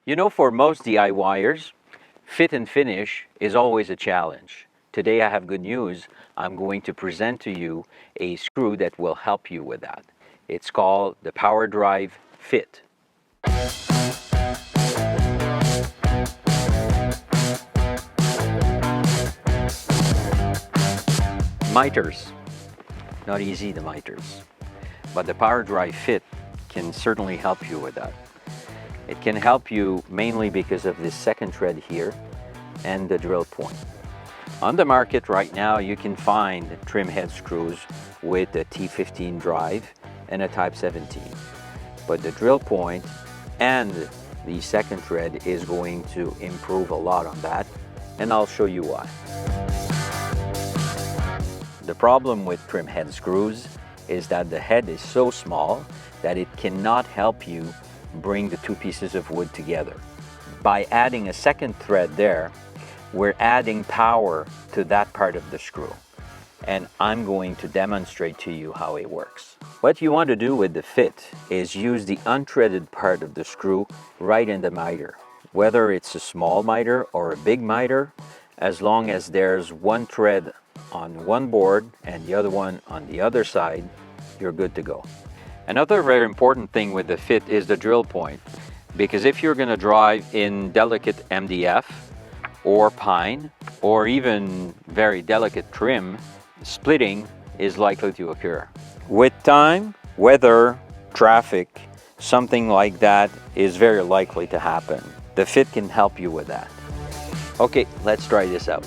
You know, for most DIYers, fit and finish is always a challenge. Today I have good news. I'm going to present to you a screw that will help you with that. It's called the Power Drive Fit. Miters, not easy, the miters, but the Power Drive Fit can certainly help you with that. It can help you mainly because of this second thread here and the drill point. On the market right now, you can find trim head screws with a T15 drive and a Type 17. But the drill point and the second thread is going to improve a lot on that, and I'll show you why. The problem with trim head screws is that the head is so small that it cannot help you bring the two pieces of wood together. By adding a second thread there, we're adding power to that part of the screw. And I'm going to demonstrate to you how it works. What you want to do with the fit is use the unthreaded part of the screw right in the miter. Whether it's a small miter or a big miter, as long as there's one thread on one board and the other one on the other side, you're good to go. Another very important thing with the fit is the drill point, because if you're going to drive in delicate MDF or pine or even very delicate trim, splitting is likely to occur. With time, weather, traffic, something like that is very likely to happen. The fit can help you with that. Okay, let's try this out.